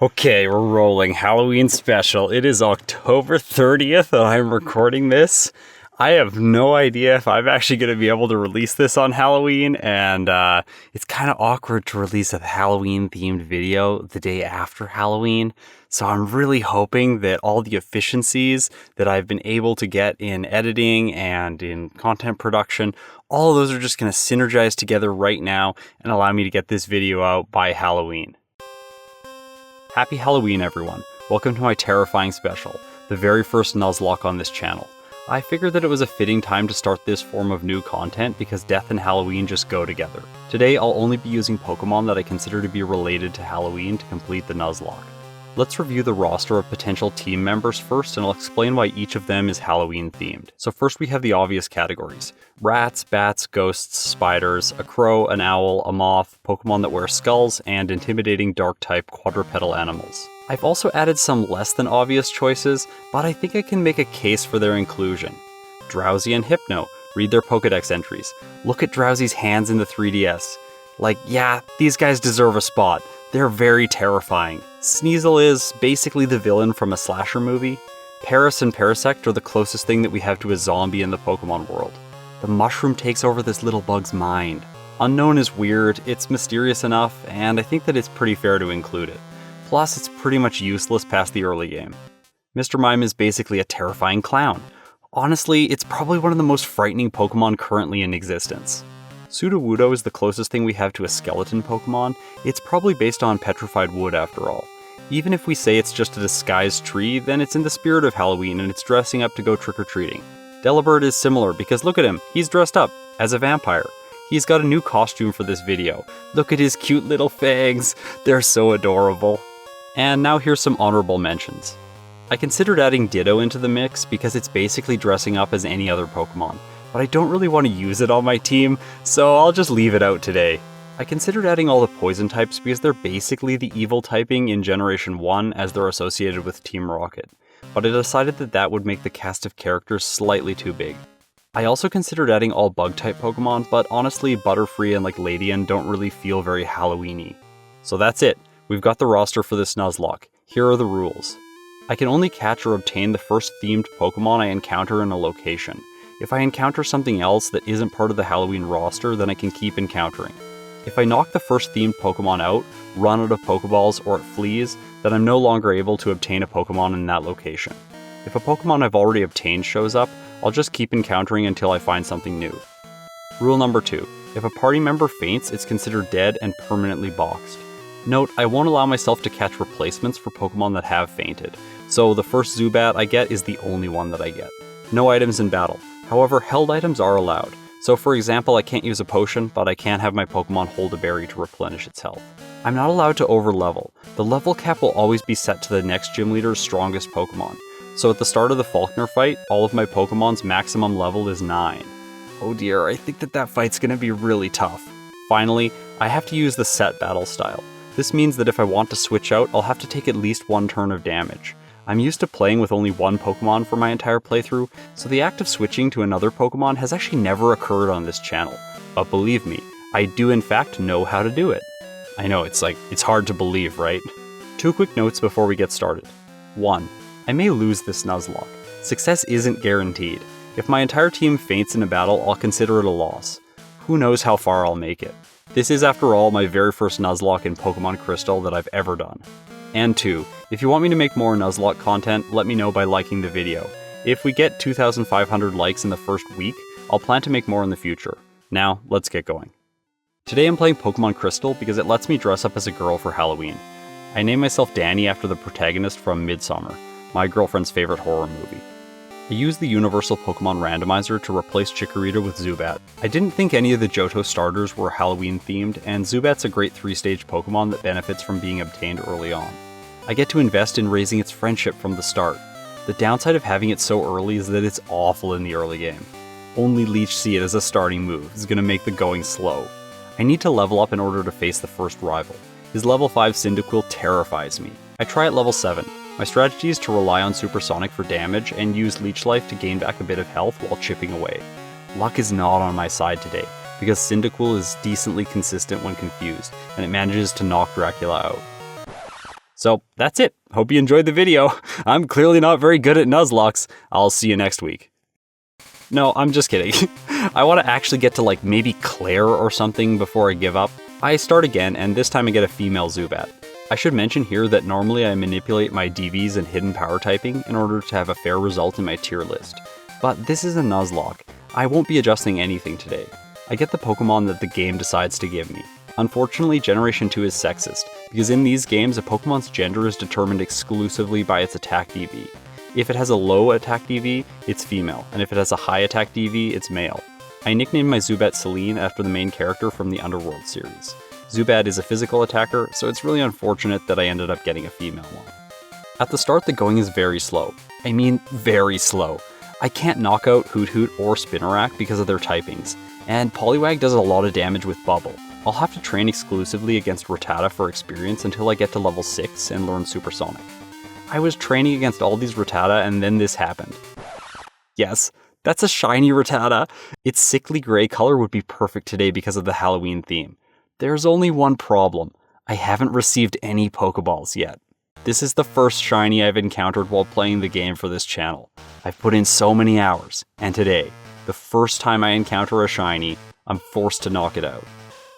Okay, we're rolling. Halloween special. It is October 30th and I'm recording this. I have no idea if I'm actually going to be able to release this on Halloween, and it's kind of awkward to release a Halloween-themed video the day after Halloween, so I'm really hoping that all the efficiencies that I've been able to get in editing and in content production, all of those are just going to synergize together right now and allow me to get this video out by Halloween. Happy Halloween, everyone. Welcome to my terrifying special, the very first Nuzlocke on this channel. I figured that it was a fitting time to start this form of new content because death and Halloween just go together. Today, I'll only be using Pokemon that I consider to be related to Halloween to complete the Nuzlocke. Let's review the roster of potential team members first, and I'll explain why each of them is Halloween themed. So first we have the obvious categories: rats, bats, ghosts, spiders, a crow, an owl, a moth, Pokemon that wear skulls, and intimidating dark-type quadrupedal animals. I've also added some less than obvious choices, but I think I can make a case for their inclusion. Drowsy and Hypno, read their Pokedex entries. Look at Drowsy's hands in the 3DS. Like, yeah, these guys deserve a spot. They're very terrifying. Sneasel is basically the villain from a slasher movie. Paris and Parasect are the closest thing that we have to a zombie in the Pokemon world. The mushroom takes over this little bug's mind. Unknown is weird, it's mysterious enough, and I think that it's pretty fair to include it. Plus, it's pretty much useless past the early game. Mr. Mime is basically a terrifying clown. Honestly, it's probably one of the most frightening Pokemon currently in existence. Sudowoodo is the closest thing we have to a skeleton Pokemon. It's probably based on petrified wood after all. Even if we say it's just a disguised tree, then it's in the spirit of Halloween and it's dressing up to go trick-or-treating. Delibird is similar because look at him, he's dressed up as a vampire. He's got a new costume for this video. Look at his cute little fangs, they're so adorable. And now here's some honorable mentions. I considered adding Ditto into the mix because it's basically dressing up as any other Pokemon, but I don't really want to use it on my team, so I'll just leave it out today. I considered adding all the poison types because they're basically the evil typing in Generation 1 as they're associated with Team Rocket, but I decided that that would make the cast of characters slightly too big. I also considered adding all bug-type Pokemon, but honestly Butterfree and Ladian don't really feel very Halloween-y. So that's it. We've got the roster for this Nuzlocke. Here are the rules. I can only catch or obtain the first themed Pokemon I encounter in a location. If I encounter something else that isn't part of the Halloween roster, then I can keep encountering. If I knock the first themed Pokemon out, run out of Pokeballs, or it flees, then I'm no longer able to obtain a Pokemon in that location. If a Pokemon I've already obtained shows up, I'll just keep encountering until I find something new. Rule number 2. If a party member faints, it's considered dead and permanently boxed. Note, I won't allow myself to catch replacements for Pokemon that have fainted, so the first Zubat I get is the only one that I get. No items in battle. However, held items are allowed. So for example, I can't use a potion, but I can have my Pokemon hold a berry to replenish its health. I'm not allowed to over-level. The level cap will always be set to the next gym leader's strongest Pokemon. So at the start of the Faulkner fight, all of my Pokemon's maximum level is 9. Oh dear, I think that fight's gonna be really tough. Finally, I have to use the set battle style. This means that if I want to switch out, I'll have to take at least one turn of damage. I'm used to playing with only one Pokemon for my entire playthrough, so the act of switching to another Pokemon has actually never occurred on this channel. But believe me, I do in fact know how to do it. I know, it's hard to believe, right? 2 quick notes before we get started. 1. I may lose this Nuzlocke. Success isn't guaranteed. If my entire team faints in a battle, I'll consider it a loss. Who knows how far I'll make it. This is, after all, my very first Nuzlocke in Pokemon Crystal that I've ever done. And 2, if you want me to make more Nuzlocke content, let me know by liking the video. If we get 2,500 likes in the first week, I'll plan to make more in the future. Now, let's get going. Today I'm playing Pokemon Crystal because it lets me dress up as a girl for Halloween. I named myself Danny after the protagonist from Midsommar, my girlfriend's favorite horror movie. I used the Universal Pokemon Randomizer to replace Chikorita with Zubat. I didn't think any of the Johto starters were Halloween themed, and Zubat's a great 3-stage Pokemon that benefits from being obtained early on. I get to invest in raising its friendship from the start. The downside of having it so early is that it's awful in the early game. Only Leech Seed as a starting move is going to make the going slow. I need to level up in order to face the first rival. His level 5 Cyndaquil terrifies me. I try at level 7. My strategy is to rely on Supersonic for damage and use Leech Life to gain back a bit of health while chipping away. Luck is not on my side today, because Cyndaquil is decently consistent when confused, and it manages to knock Dracula out. So that's it. Hope you enjoyed the video. I'm clearly not very good at Nuzlocks. I'll see you next week. No, I'm just kidding. I want to actually get to like maybe Clair or something before I give up. I start again, and this time I get a female Zubat. I should mention here that normally I manipulate my DVs and hidden power typing in order to have a fair result in my tier list. But this is a Nuzlocke. I won't be adjusting anything today. I get the Pokemon that the game decides to give me. Unfortunately, Generation 2 is sexist, because in these games a Pokemon's gender is determined exclusively by its attack DV. If it has a low attack DV, it's female, and if it has a high attack DV, it's male. I nicknamed my Zubat Celine after the main character from the Underworld series. Zubat is a physical attacker, so it's really unfortunate that I ended up getting a female one. At the start, the going is very slow. I mean, very slow. I can't knock out Hoothoot or Spinarak because of their typings, and Poliwag does a lot of damage with Bubble. I'll have to train exclusively against Rattata for experience until I get to level 6 and learn Supersonic. I was training against all these Rattata and then this happened. Yes, that's a shiny Rattata. Its sickly gray color would be perfect today because of the Halloween theme. There's only one problem. I haven't received any Pokeballs yet. This is the first shiny I've encountered while playing the game for this channel. I've put in so many hours, and today, the first time I encounter a shiny, I'm forced to knock it out.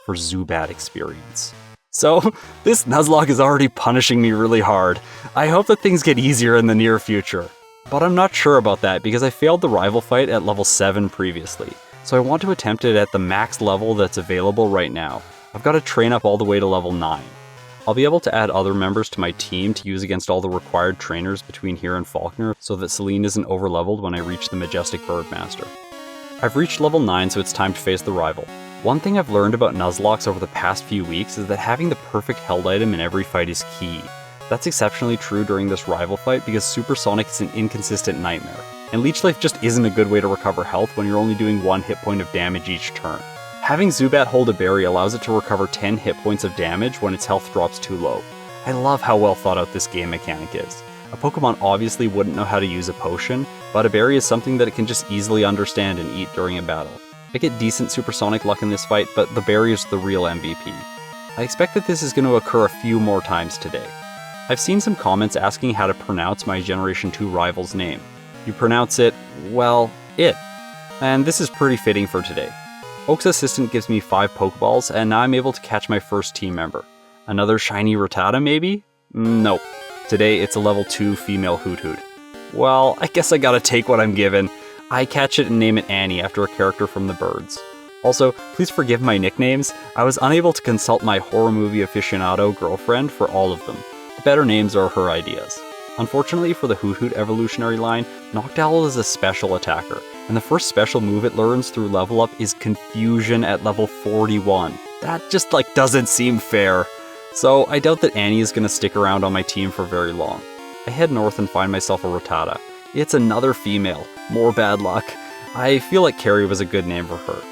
For Zubat experience. So, this Nuzlocke is already punishing me really hard. I hope that things get easier in the near future. But I'm not sure about that because I failed the rival fight at level 7 previously, so I want to attempt it at the max level that's available right now. I've got to train up all the way to level 9. I'll be able to add other members to my team to use against all the required trainers between here and Faulkner so that Celine isn't overleveled when I reach the Majestic Birdmaster. I've reached level 9, so it's time to face the rival. One thing I've learned about Nuzlocke over the past few weeks is that having the perfect held item in every fight is key. That's exceptionally true during this rival fight because Supersonic is an inconsistent nightmare, and Leech Life just isn't a good way to recover health when you're only doing 1 hit point of damage each turn. Having Zubat hold a berry allows it to recover 10 hit points of damage when its health drops too low. I love how well thought out this game mechanic is. A Pokemon obviously wouldn't know how to use a potion, but a berry is something that it can just easily understand and eat during a battle. I get decent Supersonic luck in this fight, but the berry is the real MVP. I expect that this is going to occur a few more times today. I've seen some comments asking how to pronounce my Generation 2 rival's name. You pronounce it, well, it. And this is pretty fitting for today. Oak's assistant gives me 5 Pokeballs, and now I'm able to catch my first team member. Another shiny Rattata, maybe? Nope. Today it's a level 2 female Hoothoot. Well, I guess I gotta take what I'm given. I catch it and name it Annie after a character from the Birds. Also, please forgive my nicknames. I was unable to consult my horror movie aficionado girlfriend for all of them. The better names are her ideas. Unfortunately for the Hoothoot evolutionary line, Noctowl is a special attacker, and the first special move it learns through level up is Confusion at level 41. That just doesn't seem fair. So I doubt that Annie is going to stick around on my team for very long. I head north and find myself a Rattata. It's another female. More bad luck. I feel like Carrie was a good name for her.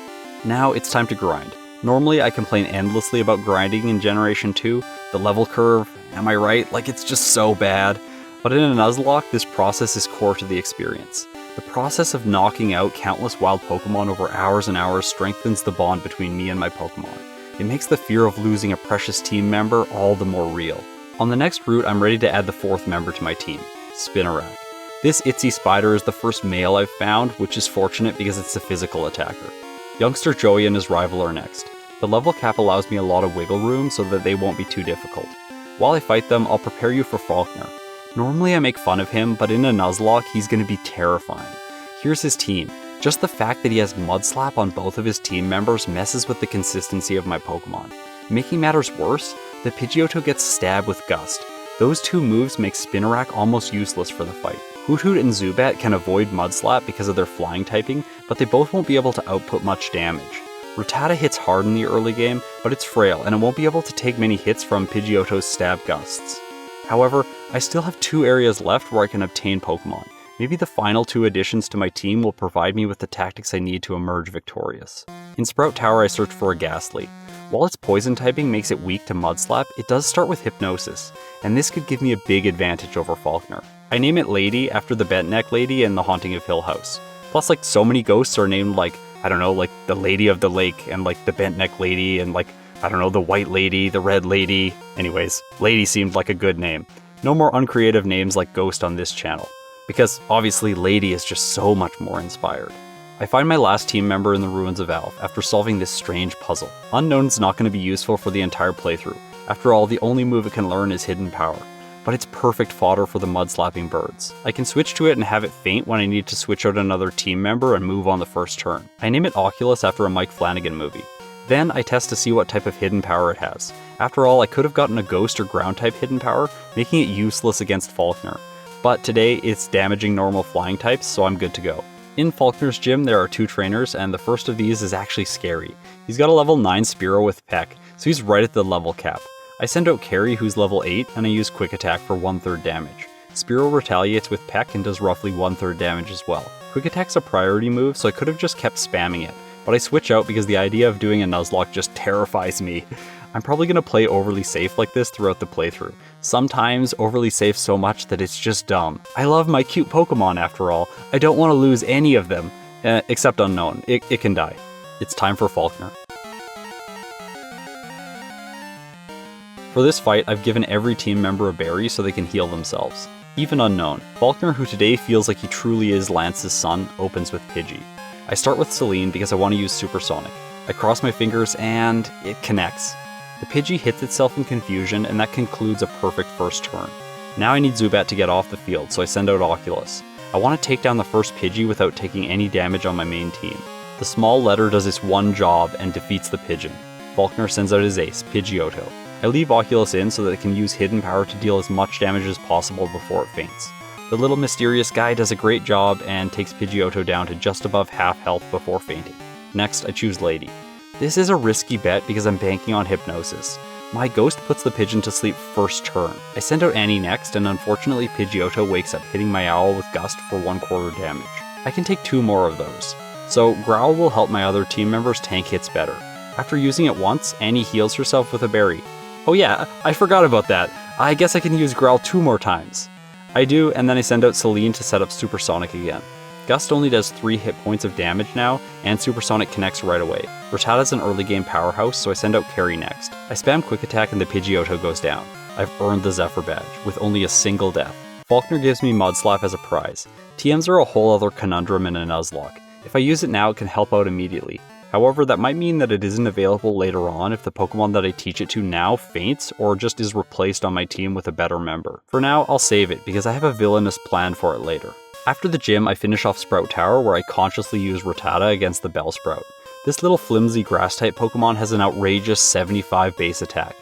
Now it's time to grind. Normally I complain endlessly about grinding in Generation 2. The level curve, am I right? It's just so bad. But in a Nuzlocke, this process is core to the experience. The process of knocking out countless wild Pokemon over hours and hours strengthens the bond between me and my Pokemon. It makes the fear of losing a precious team member all the more real. On the next route, I'm ready to add the 4th member to my team, Spinarak. This itsy spider is the first male I've found, which is fortunate because it's a physical attacker. Youngster Joey and his rival are next. The level cap allows me a lot of wiggle room so that they won't be too difficult. While I fight them, I'll prepare you for Faulkner. Normally I make fun of him, but in a Nuzlocke he's going to be terrifying. Here's his team. Just the fact that he has Mudslap on both of his team members messes with the consistency of my Pokemon. Making matters worse, the Pidgeotto gets stabbed with Gust. Those 2 moves make Spinarak almost useless for the fight. Hoothoot and Zubat can avoid Mudslap because of their flying typing, but they both won't be able to output much damage. Rattata hits hard in the early game, but it's frail and it won't be able to take many hits from Pidgeotto's stab gusts. However, I still have 2 areas left where I can obtain Pokemon. Maybe the final 2 additions to my team will provide me with the tactics I need to emerge victorious. In Sprout Tower I search for a Ghastly. While its poison typing makes it weak to Mudslap, it does start with Hypnosis, and this could give me a big advantage over Faulkner. I name it Lady after the Bent Neck Lady in The Haunting of Hill House. Plus, so many ghosts are named the Lady of the Lake, and the Bent Neck Lady, and I don't know, the White Lady, the Red Lady. Anyways, Lady seemed like a good name. No more uncreative names like Ghost on this channel, because obviously Lady is just so much more inspired. I find my last team member in the Ruins of Alph after solving this strange puzzle. Unknown's not going to be useful for the entire playthrough. After all, the only move it can learn is Hidden Power, but it's perfect fodder for the mud-slapping birds. I can switch to it and have it faint when I need to switch out another team member and move on the first turn. I name it Oculus after a Mike Flanagan movie. Then I test to see what type of hidden power it has. After all, I could have gotten a ghost or ground type hidden power, making it useless against Faulkner. But today it's damaging normal flying types, so I'm good to go. In Faulkner's gym, there are 2 trainers, and the first of these is actually scary. He's got a level 9 Spearow with Peck, so he's right at the level cap. I send out Carrie, who's level 8, and I use Quick Attack for 1/3 damage. Spearow retaliates with Peck and does roughly 1/3 damage as well. Quick Attack's a priority move, so I could have just kept spamming it, but I switch out because the idea of doing a Nuzlocke just terrifies me. I'm probably going to play overly safe like this throughout the playthrough. Sometimes overly safe so much that it's just dumb. I love my cute Pokemon after all. I don't want to lose any of them. Except Unknown. It can die. It's time for Faulkner. For this fight, I've given every team member a berry so they can heal themselves. Even Unknown. Faulkner, who today feels like he truly is Lance's son, opens with Pidgey. I start with Celine because I want to use Supersonic. I cross my fingers and it connects. The Pidgey hits itself in confusion, and that concludes a perfect first turn. Now I need Zubat to get off the field, so I send out Oculus. I want to take down the first Pidgey without taking any damage on my main team. The small letter does its one job and defeats the pigeon. Faulkner sends out his ace, Pidgeotto. I leave Oculus in so that it can use Hidden Power to deal as much damage as possible before it faints. The little mysterious guy does a great job and takes Pidgeotto down to just above half health before fainting. Next, I choose Lady. This is a risky bet because I'm banking on Hypnosis. My ghost puts the pigeon to sleep first turn. I send out Annie next, and unfortunately Pidgeotto wakes up hitting my owl with Gust for 1/4 damage. I can take 2 more of those. So Growl will help my other team members tank hits better. After using it once, Annie heals herself with a berry. Oh yeah, I forgot about that. I guess I can use Growl 2 more times. I do, and then I send out Celine to set up Supersonic again. Gust only does 3 hit points of damage now, and Supersonic connects right away. Rattata's an early game powerhouse, so I send out Carrie next. I spam Quick Attack and the Pidgeotto goes down. I've earned the Zephyr badge, with only a single death. Faulkner gives me Mud Slap as a prize. TMs are a whole other conundrum in a Nuzlocke. If I use it now, it can help out immediately. However, that might mean that it isn't available later on if the Pokemon that I teach it to now faints, or just is replaced on my team with a better member. For now, I'll save it, because I have a villainous plan for it later. After the gym, I finish off Sprout Tower, where I consciously use Rattata against the Bellsprout. This little flimsy grass-type Pokemon has an outrageous 75 base attack.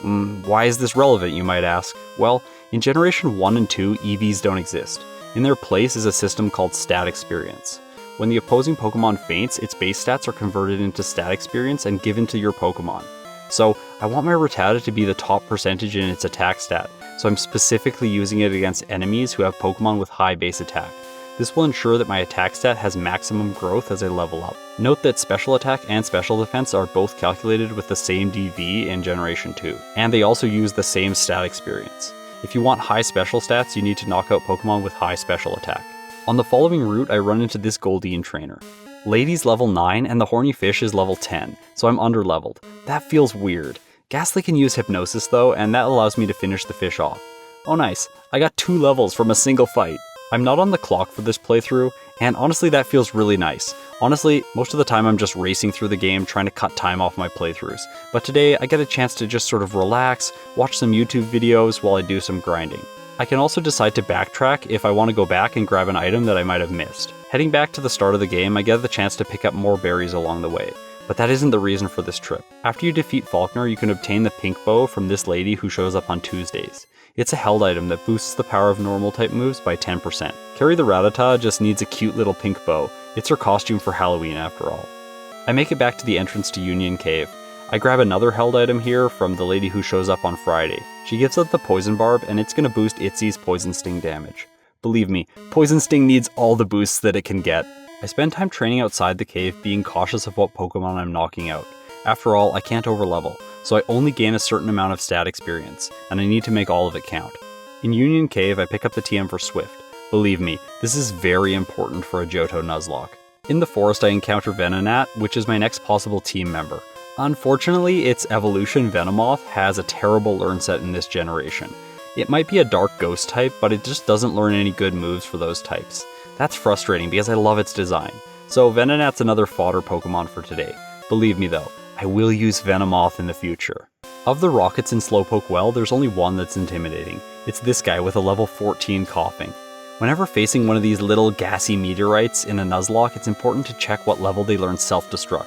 Why is this relevant, you might ask? Well, in Generation 1 and 2, EVs don't exist. In their place is a system called Stat Experience. When the opposing Pokemon faints, its base stats are converted into Stat Experience and given to your Pokemon. So, I want my Rattata to be the top percentage in its attack stat, so I'm specifically using it against enemies who have Pokemon with high base attack. This will ensure that my attack stat has maximum growth as I level up. Note that special attack and special defense are both calculated with the same DV in Generation 2, and they also use the same stat experience. If you want high special stats, you need to knock out Pokemon with high special attack. On the following route, I run into this Goldeen trainer. Lady's level 9 and the Horny Fish is level 10, so I'm underleveled. That feels weird. Ghastly can use Hypnosis though, and that allows me to finish the fish off. Oh nice, I got 2 levels from a single fight. I'm not on the clock for this playthrough, and honestly that feels really nice. Honestly, most of the time I'm just racing through the game trying to cut time off my playthroughs, but today I get a chance to just sort of relax, watch some YouTube videos while I do some grinding. I can also decide to backtrack if I want to go back and grab an item that I might have missed. Heading back to the start of the game, I get the chance to pick up more berries along the way, but that isn't the reason for this trip. After you defeat Faulkner, you can obtain the pink bow from this lady who shows up on Tuesdays. It's a held item that boosts the power of normal type moves by 10%. Carrie the Rattata just needs a cute little pink bow. It's her costume for Halloween after all. I make it back to the entrance to Union Cave. I grab another held item here from the lady who shows up on Friday. She gives out the Poison Barb, and it's going to boost Itzy's Poison Sting damage. Believe me, Poison Sting needs all the boosts that it can get. I spend time training outside the cave, being cautious of what Pokemon I'm knocking out. After all, I can't overlevel, so I only gain a certain amount of stat experience, and I need to make all of it count. In Union Cave, I pick up the TM for Swift. Believe me, this is very important for a Johto Nuzlocke. In the forest, I encounter Venonat, which is my next possible team member. Unfortunately, its evolution Venomoth has a terrible learn set in this generation. It might be a dark ghost type, but it just doesn't learn any good moves for those types. That's frustrating because I love its design. So Venonat's another fodder Pokemon for today. Believe me though, I will use Venomoth in the future. Of the rockets in Slowpoke Well, there's only one that's intimidating. It's this guy with a level 14 coughing. Whenever facing one of these little gassy meteorites in a Nuzlocke, it's important to check what level they learn self-destruct.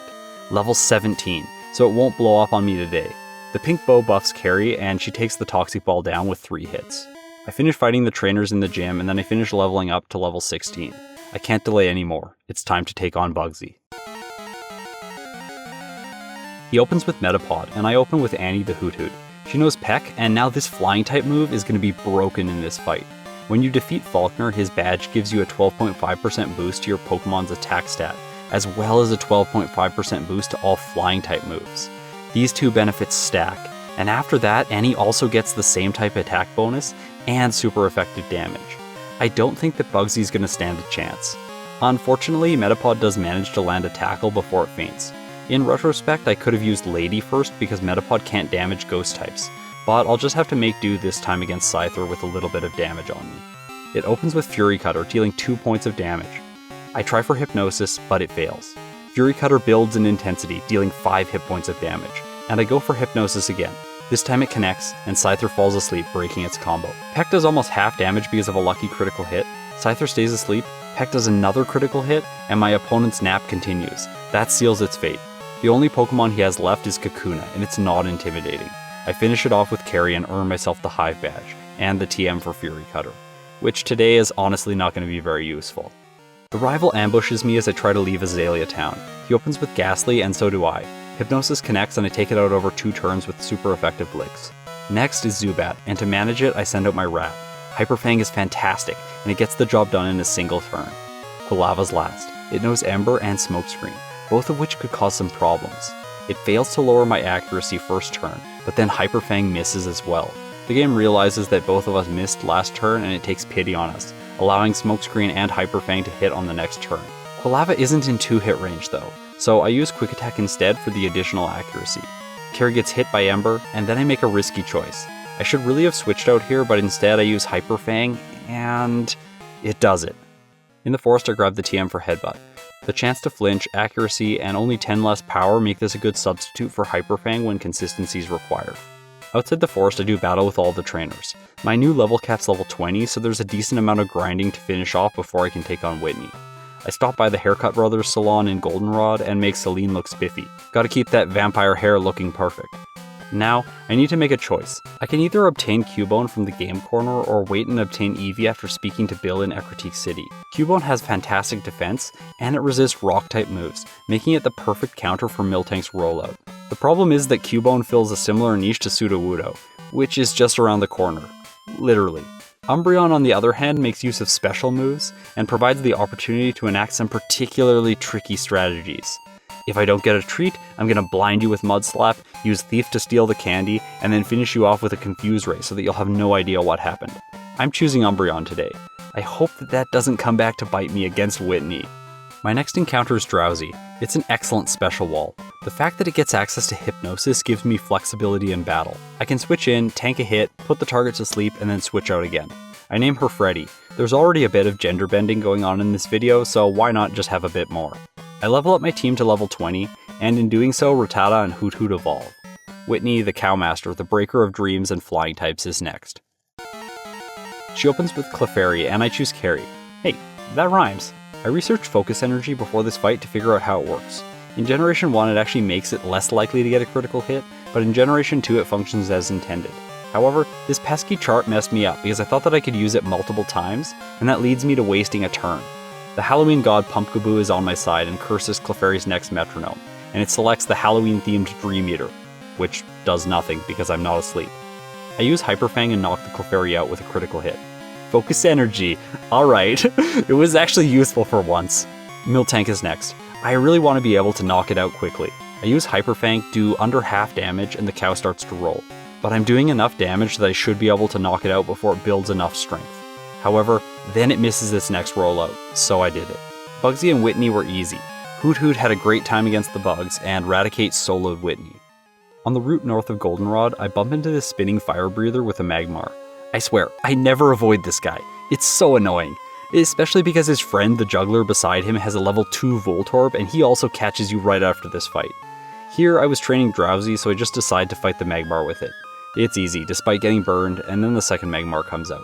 Level 17, so it won't blow up on me today. The pink bow buffs Carrie, and she takes the Toxic Ball down with 3 hits. I finish fighting the trainers in the gym, and then I finish leveling up to level 16. I can't delay anymore. It's time to take on Bugsy. He opens with Metapod, and I open with Annie the Hoot Hoot. She knows Peck, and now this flying type move is going to be broken in this fight. When you defeat Faulkner, his badge gives you a 12.5% boost to your Pokemon's attack stat, as well as a 12.5% boost to all flying type moves. These two benefits stack, and after that, Annie also gets the same type attack bonus and super effective damage. I don't think that Bugsy's going to stand a chance. Unfortunately, Metapod does manage to land a tackle before it faints. In retrospect, I could have used Lady first because Metapod can't damage ghost types, but I'll just have to make do this time against Scyther with a little bit of damage on me. It opens with Fury Cutter, dealing 2 points of damage. I try for Hypnosis, but it fails. Fury Cutter builds in intensity, dealing 5 hit points of damage, and I go for Hypnosis again. This time it connects, and Scyther falls asleep, breaking its combo. Peck does almost half damage because of a lucky critical hit. Scyther stays asleep, Peck does another critical hit, and my opponent's nap continues. That seals its fate. The only Pokemon he has left is Kakuna, and it's not intimidating. I finish it off with Carrie and earn myself the Hive Badge, and the TM for Fury Cutter, which today is honestly not going to be very useful. The rival ambushes me as I try to leave Azalea Town. He opens with Ghastly, and so do I. Hypnosis connects and I take it out over 2 turns with super effective licks. Next is Zubat, and to manage it, I send out my Rat. Hyper Fang is fantastic, and it gets the job done in a single turn. Quilava's last. It knows Ember and Smokescreen, both of which could cause some problems. It fails to lower my accuracy first turn, but then Hyper Fang misses as well. The game realizes that both of us missed last turn and it takes pity on us, allowing Smokescreen and Hyper Fang to hit on the next turn. Quilava isn't in 2-hit range though, so I use Quick Attack instead for the additional accuracy. Carrie gets hit by Ember, and then I make a risky choice. I should really have switched out here, but instead I use Hyper Fang, and it does it. In the forest I grab the TM for Headbutt. The chance to flinch, accuracy, and only 10 less power make this a good substitute for Hyper Fang when consistency is required. Outside the forest I do battle with all the trainers. My new level cap's level 20, so there's a decent amount of grinding to finish off before I can take on Whitney. I stop by the Haircut Brothers salon in Goldenrod and make Celine look spiffy. Gotta keep that vampire hair looking perfect. Now, I need to make a choice. I can either obtain Cubone from the game corner or wait and obtain Eevee after speaking to Bill in Ecruteak City. Cubone has fantastic defense, and it resists rock-type moves, making it the perfect counter for Miltank's rollout. The problem is that Cubone fills a similar niche to Sudowoodo, which is just around the corner. Literally. Umbreon, on the other hand, makes use of special moves, and provides the opportunity to enact some particularly tricky strategies. If I don't get a treat, I'm gonna blind you with Mud Slap, use Thief to steal the candy, and then finish you off with a Confuse Ray so that you'll have no idea what happened. I'm choosing Umbreon today. I hope that doesn't come back to bite me against Whitney. My next encounter is Drowsy. It's an excellent special wall. The fact that it gets access to Hypnosis gives me flexibility in battle. I can switch in, tank a hit, put the target to sleep, and then switch out again. I name her Freddy. There's already a bit of gender bending going on in this video, so why not just have a bit more? I level up my team to level 20, and in doing so, Rattata and Hoot Hoot evolve. Whitney, the Cowmaster, the Breaker of Dreams and Flying types, is next. She opens with Clefairy, and I choose Carrie. Hey, that rhymes. I researched Focus Energy before this fight to figure out how it works. In Generation 1 it actually makes it less likely to get a critical hit, but in Generation 2 it functions as intended. However, this pesky chart messed me up because I thought that I could use it multiple times, and that leads me to wasting a turn. The Halloween god Pumpkaboo is on my side and curses Clefairy's next metronome, and it selects the Halloween-themed Dream Eater, which does nothing because I'm not asleep. I use Hyper Fang and knock the Clefairy out with a critical hit. Focus Energy. Alright, it was actually useful for once. Miltank is next. I really want to be able to knock it out quickly. I use Hyper Fang, do under half damage, and the cow starts to roll. But I'm doing enough damage that I should be able to knock it out before it builds enough strength. However, then it misses its next rollout, so I did it. Bugsy and Whitney were easy. Hoot Hoot had a great time against the bugs, and Raticate soloed Whitney. On the route north of Goldenrod, I bump into this spinning fire breather with a Magmar. I swear, I never avoid this guy. It's so annoying. Especially because his friend, the juggler beside him, has a level 2 Voltorb, and he also catches you right after this fight. Here, I was training Drowsy, so I just decide to fight the Magmar with it. It's easy, despite getting burned, and then the second Magmar comes out.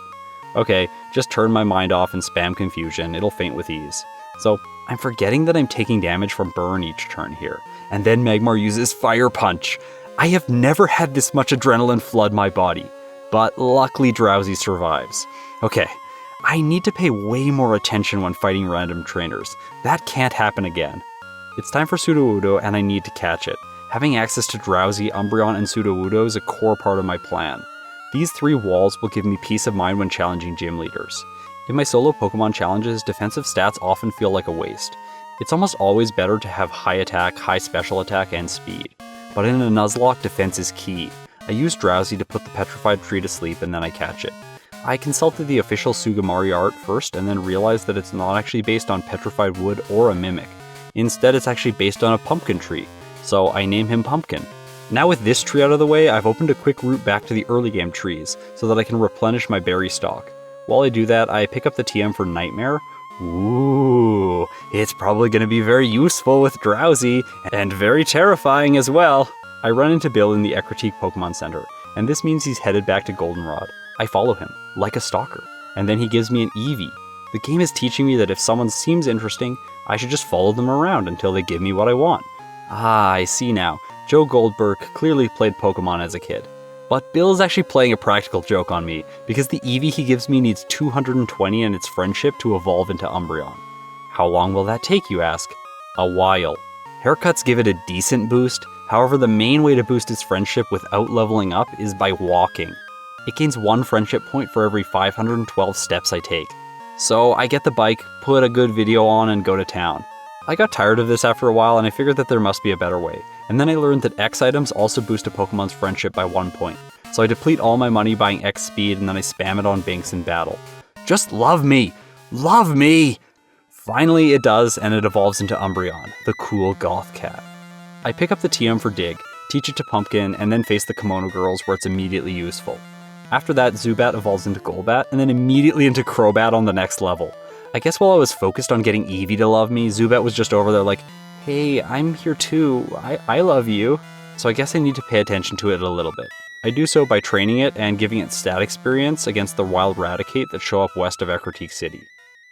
Okay, just turn my mind off and spam Confusion, it'll faint with ease. So, I'm forgetting that I'm taking damage from burn each turn here, and then Magmar uses Fire Punch. I have never had this much adrenaline flood my body, but luckily Drowsy survives. Okay, I need to pay way more attention when fighting random trainers. That can't happen again. It's time for Sudowoodo, and I need to catch it. Having access to Drowsy, Umbreon, and Sudowoodo is a core part of my plan. These 3 walls will give me peace of mind when challenging gym leaders. In my solo Pokemon challenges, defensive stats often feel like a waste. It's almost always better to have high attack, high special attack, and speed. But in a Nuzlocke, defense is key. I use Drowsy to put the petrified tree to sleep and then I catch it. I consulted the official Sugimari art first and then realized that it's not actually based on petrified wood or a mimic. Instead, it's actually based on a pumpkin tree, so I name him Pumpkin. Now with this tree out of the way, I've opened a quick route back to the early game trees so that I can replenish my berry stock. While I do that, I pick up the TM for Nightmare. Ooh, it's probably going to be very useful with Drowsy, and very terrifying as well. I run into Bill in the Ecruteak Pokemon Center, and this means he's headed back to Goldenrod. I follow him, like a stalker, and then he gives me an Eevee. The game is teaching me that if someone seems interesting, I should just follow them around until they give me what I want. Ah, I see now. Joe Goldberg clearly played Pokemon as a kid. But Bill is actually playing a practical joke on me, because the Eevee he gives me needs 220 in its friendship to evolve into Umbreon. How long will that take, you ask? A while. Haircuts give it a decent boost, however the main way to boost its friendship without leveling up is by walking. It gains 1 friendship point for every 512 steps I take. So I get the bike, put a good video on, and go to town. I got tired of this after a while and I figured that there must be a better way. And then I learned that X items also boost a Pokemon's friendship by 1 point. So I deplete all my money buying X speed and then I spam it on Binks in battle. Just love me! Love me! Finally it does, and it evolves into Umbreon, the cool goth cat. I pick up the TM for Dig, teach it to Pumpkin, and then face the Kimono Girls where it's immediately useful. After that, Zubat evolves into Golbat, and then immediately into Crobat on the next level. I guess while I was focused on getting Eevee to love me, Zubat was just over there like, hey, I'm here too, I love you. So I guess I need to pay attention to it a little bit. I do so by training it and giving it stat experience against the wild Raticate that show up west of Ecruteak City.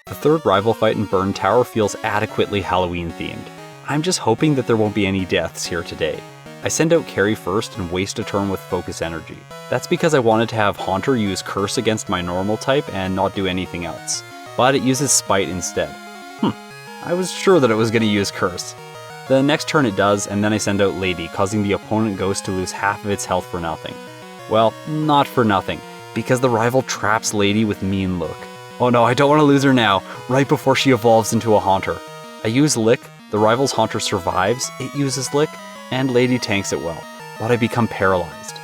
The third rival fight in Burn Tower feels adequately Halloween themed. I'm just hoping that there won't be any deaths here today. I send out Carrie first and waste a turn with Focus Energy. That's because I wanted to have Haunter use Curse against my normal type and not do anything else. But it uses Spite instead. I was sure that it was going to use Curse. The next turn it does, and then I send out Lady, causing the opponent ghost to lose half of its health for nothing. Well, not for nothing, because the rival traps Lady with Mean Look. Oh no, I don't want to lose her now, right before she evolves into a Haunter. I use Lick, the rival's Haunter survives, it uses Lick, and Lady tanks it well, but I become paralyzed.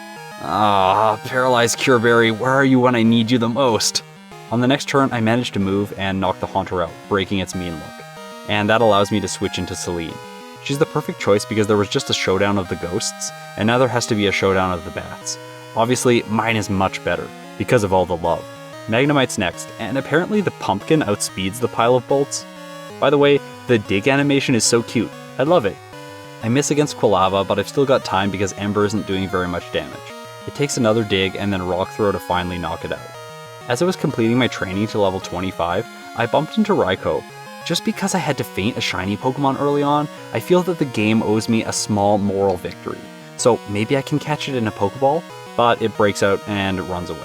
Ah, paralyzed Cure Berry, where are you when I need you the most? On the next turn, I manage to move and knock the Haunter out, breaking its Mean Look. And that allows me to switch into Celine. She's the perfect choice because there was just a showdown of the ghosts, and now there has to be a showdown of the bats. Obviously, mine is much better, because of all the love. Magnemite's next, and apparently the Pumpkin outspeeds the pile of bolts. By the way, the dig animation is so cute, I love it. I miss against Quilava, but I've still got time because Ember isn't doing very much damage. It takes another dig and then Rock Throw to finally knock it out. As I was completing my training to level 25, I bumped into Raikou. Just because I had to faint a shiny Pokemon early on, I feel that the game owes me a small moral victory. So maybe I can catch it in a Pokeball, but it breaks out and it runs away.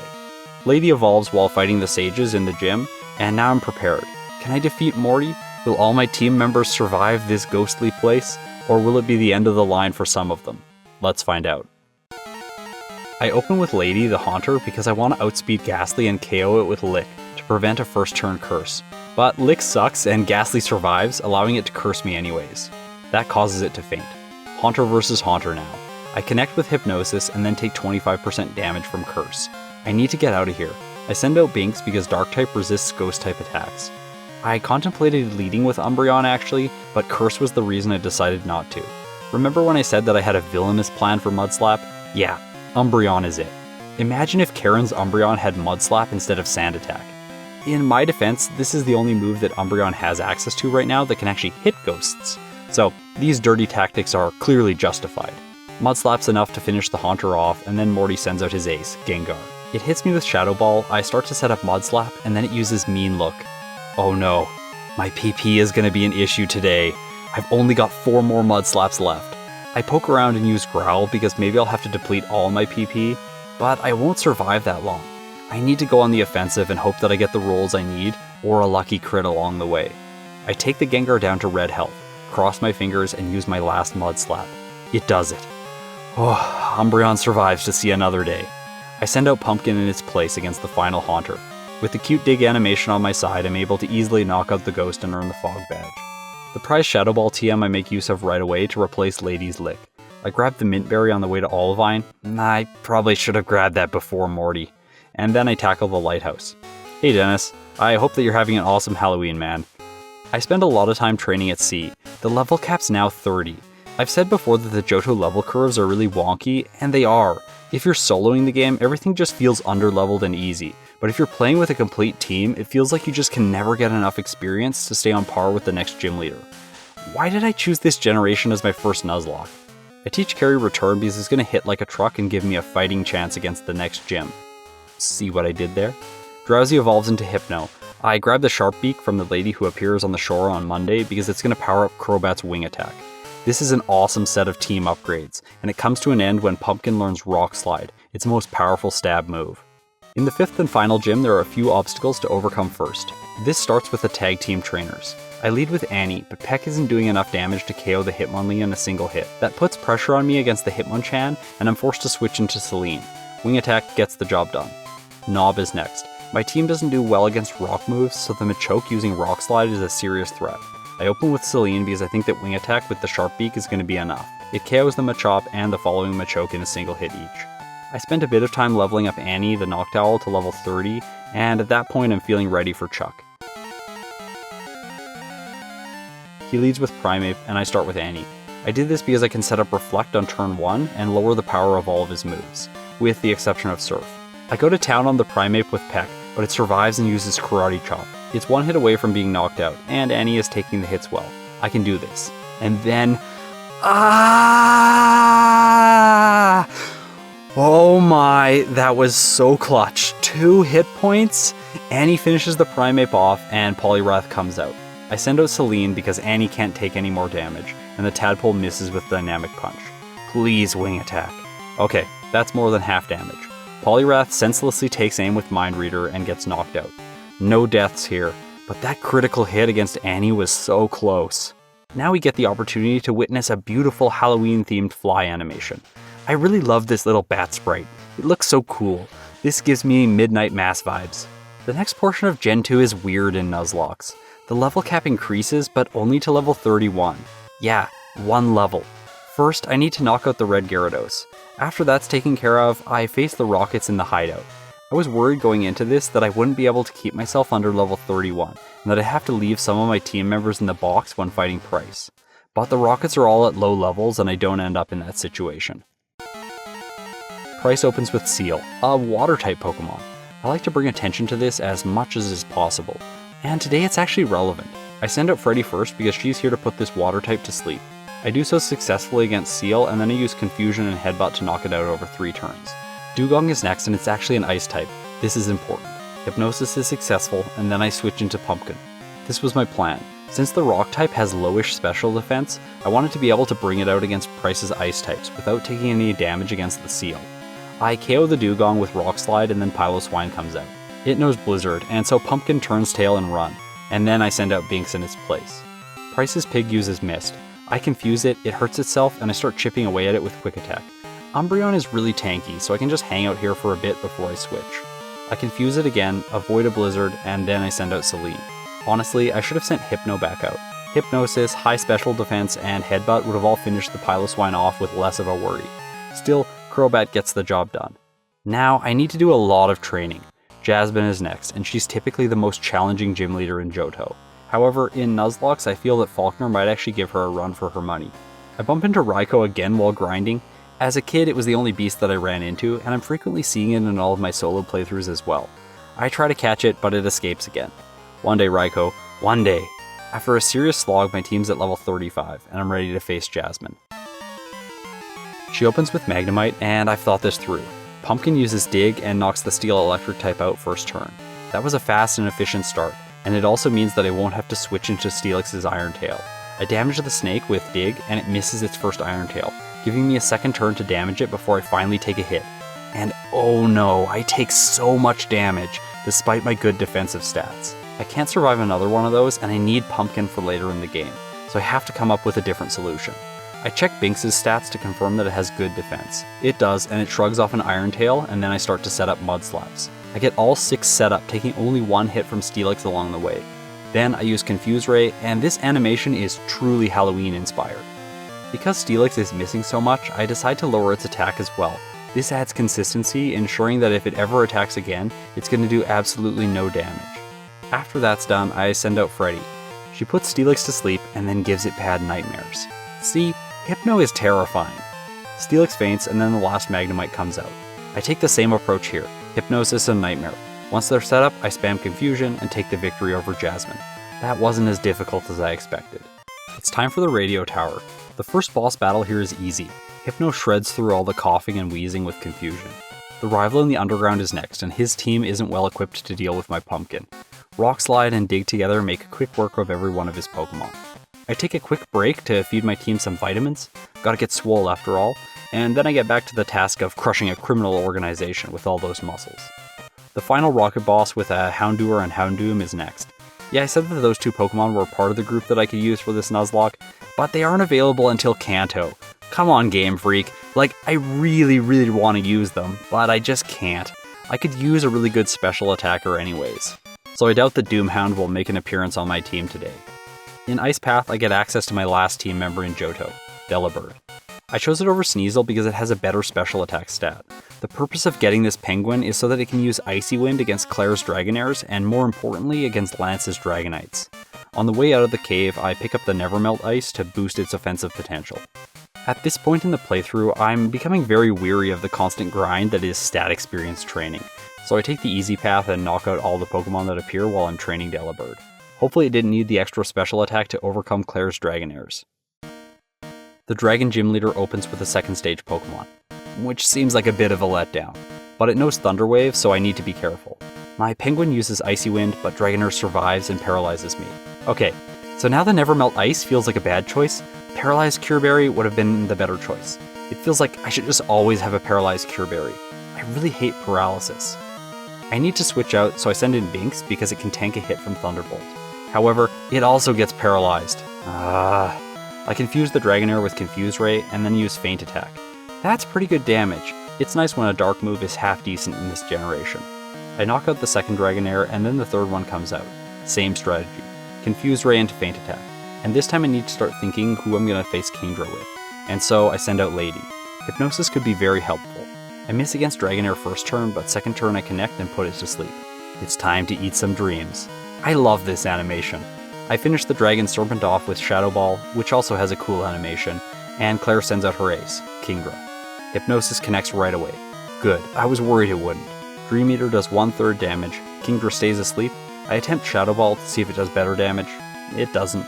Lady evolves while fighting the sages in the gym, and now I'm prepared. Can I defeat Morty? Will all my team members survive this ghostly place? Or will it be the end of the line for some of them? Let's find out. I open with Lady, the Haunter, because I want to outspeed Ghastly and KO it with Lick to prevent a first turn curse. But Lick sucks and Ghastly survives, allowing it to curse me anyways. That causes it to faint. Haunter versus Haunter now. I connect with Hypnosis and then take 25% damage from Curse. I need to get out of here. I send out Binks because Dark type resists Ghost type attacks. I contemplated leading with Umbreon actually, but Curse was the reason I decided not to. Remember when I said that I had a villainous plan for Mudslap? Yeah, Umbreon is it. Imagine if Karen's Umbreon had Mudslap instead of Sand Attack. In my defense, this is the only move that Umbreon has access to right now that can actually hit ghosts. So these dirty tactics are clearly justified. Mudslap's enough to finish the Haunter off, and then Morty sends out his ace, Gengar. It hits me with Shadow Ball, I start to set up Mudslap, and then it uses Mean Look. Oh no, my PP is going to be an issue today. I've only got 4 more Mudslaps left. I poke around and use Growl because maybe I'll have to deplete all my PP, but I won't survive that long. I need to go on the offensive and hope that I get the rolls I need, or a lucky crit along the way. I take the Gengar down to red health, cross my fingers, and use my last Mudslap. It does it. Oh, Umbreon survives to see another day. I send out Pumpkin in its place against the final Haunter. With the cute dig animation on my side, I'm able to easily knock out the ghost and earn the Fog Badge. The prize Shadow Ball TM I make use of right away to replace Lady's Lick. I grabbed the Mint Berry on the way to Olivine. I probably should have grabbed that before Morty. And then I tackle the Lighthouse. Hey Dennis, I hope that you're having an awesome Halloween, man. I spend a lot of time training at sea. The level cap's now 30. I've said before that the Johto level curves are really wonky, and they are. If you're soloing the game, everything just feels underleveled and easy. But if you're playing with a complete team, it feels like you just can never get enough experience to stay on par with the next gym leader. Why did I choose this generation as my first Nuzlocke? I teach Carry Return because it's going to hit like a truck and give me a fighting chance against the next gym. See what I did there? Drowsy evolves into Hypno. I grab the Sharp Beak from the lady who appears on the shore on Monday because it's going to power up Crobat's Wing Attack. This is an awesome set of team upgrades, and it comes to an end when Pumpkin learns Rock Slide, its most powerful stab move. In the 5th and final gym, there are a few obstacles to overcome first. This starts with the tag team trainers. I lead with Annie, but Peck isn't doing enough damage to KO the Hitmonlee in a single hit. That puts pressure on me against the Hitmonchan, and I'm forced to switch into Celine. Wing Attack gets the job done. Knob is next. My team doesn't do well against rock moves, so the Machoke using Rock Slide is a serious threat. I open with Celine because I think that Wing Attack with the Sharp Beak is going to be enough. It KOs the Machop and the following Machoke in a single hit each. I spent a bit of time leveling up Annie, the Noctowl, to level 30, and at that point I'm feeling ready for Chuck. He leads with Primeape, and I start with Annie. I did this because I can set up Reflect on turn 1 and lower the power of all of his moves, with the exception of Surf. I go to town on the Primeape with Peck, but it survives and uses Karate Chop. It's one hit away from being knocked out, and Annie is taking the hits well. I can do this. And then... Oh my, that was so clutch. 2 hit points? Annie finishes the Primeape off, and Poliwrath comes out. I send out Celine because Annie can't take any more damage, and the Tadpole misses with Dynamic Punch. Please, Wing Attack. Okay, that's more than half damage. Poliwrath senselessly takes aim with Mind Reader and gets knocked out. No deaths here, but that critical hit against Annie was so close. Now we get the opportunity to witness a beautiful Halloween-themed fly animation. I really love this little bat sprite. It looks so cool. This gives me Midnight Mass vibes. The next portion of Gen 2 is weird in Nuzlocke. The level cap increases, but only to level 31. Yeah, 1 level. First, I need to knock out the red Gyarados. After that's taken care of, I face the Rockets in the hideout. I was worried going into this that I wouldn't be able to keep myself under level 31, and that I'd have to leave some of my team members in the box when fighting Price. But the Rockets are all at low levels and I don't end up in that situation. Price opens with Seal, a water-type Pokemon. I like to bring attention to this as much as is possible, and today it's actually relevant. I send out Freddy first because she's here to put this water-type to sleep. I do so successfully against Seal, and then I use Confusion and Headbutt to knock it out over 3 turns. Dugong is next, and it's actually an Ice type. This is important. Hypnosis is successful, and then I switch into Pumpkin. This was my plan. Since the Rock type has lowish special defense, I wanted to be able to bring it out against Price's Ice types without taking any damage against the Seal. I KO the Dugong with Rock Slide, and then Piloswine comes out. It knows Blizzard, and so Pumpkin turns tail and run, and then I send out Binks in its place. Price's Pig uses Mist. I confuse it, it hurts itself, and I start chipping away at it with Quick Attack. Umbreon is really tanky, so I can just hang out here for a bit before I switch. I confuse it again, avoid a Blizzard, and then I send out Celine. Honestly, I should have sent Hypno back out. Hypnosis, high special defense, and Headbutt would have all finished the Piloswine off with less of a worry. Still, Crobat gets the job done. Now, I need to do a lot of training. Jasmine is next, and she's typically the most challenging gym leader in Johto. However, in Nuzlocke, I feel that Faulkner might actually give her a run for her money. I bump into Raikou again while grinding. As a kid, it was the only beast that I ran into, and I'm frequently seeing it in all of my solo playthroughs as well. I try to catch it, but it escapes again. One day, Raikou. One day. After a serious slog, my team's at level 35, and I'm ready to face Jasmine. She opens with Magnemite, and I've thought this through. Pumpkin uses Dig and knocks the Steel Electric type out first turn. That was a fast and efficient start, and it also means that I won't have to switch into Steelix's Iron Tail. I damage the snake with Dig, and it misses its first Iron Tail, giving me a second turn to damage it before I finally take a hit. And oh no, I take so much damage, despite my good defensive stats. I can't survive another one of those, and I need Pumpkin for later in the game, so I have to come up with a different solution. I check Binks' stats to confirm that it has good defense. It does, and it shrugs off an Iron Tail, and then I start to set up Mud Slaps. I get all 6 set up, taking only 1 hit from Steelix along the way. Then I use Confuse Ray, and this animation is truly Halloween inspired. Because Steelix is missing so much, I decide to lower its attack as well. This adds consistency, ensuring that if it ever attacks again, it's going to do absolutely no damage. After that's done, I send out Freddy. She puts Steelix to sleep, and then gives it bad nightmares. See? Hypno is terrifying. Steelix faints, and then the last Magnemite comes out. I take the same approach here, Hypnosis and Nightmare. Once they're set up, I spam Confusion and take the victory over Jasmine. That wasn't as difficult as I expected. It's time for the Radio Tower. The first boss battle here is easy. Hypno shreds through all the coughing and wheezing with Confusion. The rival in the underground is next, and his team isn't well equipped to deal with my Pumpkin. Rock Slide and Dig together make quick work of every one of his Pokemon. I take a quick break to feed my team some vitamins, gotta get swole after all, and then I get back to the task of crushing a criminal organization with all those muscles. The final rocket boss with a Houndour and Houndoom is next. Yeah, I said that those 2 Pokemon were part of the group that I could use for this Nuzlocke, but they aren't available until Kanto. Come on, Game Freak. Like, I really want to use them, but I just can't. I could use a really good special attacker anyways. So I doubt that Doomhound will make an appearance on my team today. In Ice Path, I get access to my last team member in Johto, Delibird. I chose it over Sneasel because it has a better special attack stat. The purpose of getting this penguin is so that it can use Icy Wind against Clair's Dragonairs, and more importantly, against Lance's Dragonites. On the way out of the cave, I pick up the Nevermelt Ice to boost its offensive potential. At this point in the playthrough, I'm becoming very weary of the constant grind that is stat experience training, so I take the easy path and knock out all the Pokemon that appear while I'm training Delibird. Hopefully it didn't need the extra special attack to overcome Clair's Dragonairs. The Dragon Gym Leader opens with a second stage Pokemon, which seems like a bit of a letdown, but it knows Thunder Wave, so I need to be careful. My Penguin uses Icy Wind, but Dragonair survives and paralyzes me. Okay, so now the Nevermelt Ice feels like a bad choice. Paralyzed Cure Berry would have been the better choice. It feels like I should just always have a Paralyzed Cure Berry. I really hate paralysis. I need to switch out, so I send in Binks because it can tank a hit from Thunderbolt. However, it also gets paralyzed. I confuse the Dragonair with Confuse Ray and then use Feint Attack. That's pretty good damage. It's nice when a dark move is half decent in this generation. I knock out the second Dragonair and then the third one comes out. Same strategy. Confuse Ray into Feint Attack. And this time I need to start thinking who I'm going to face Kingdra with. And so I send out Lady. Hypnosis could be very helpful. I miss against Dragonair first turn, but second turn I connect and put it to sleep. It's time to eat some dreams. I love this animation. I finish the Dragon Serpent off with Shadow Ball, which also has a cool animation, and Clair sends out her ace, Kingdra. Hypnosis connects right away. Good, I was worried it wouldn't. Dream Eater does 1/3 damage, Kingdra stays asleep. I attempt Shadow Ball to see if it does better damage. It doesn't.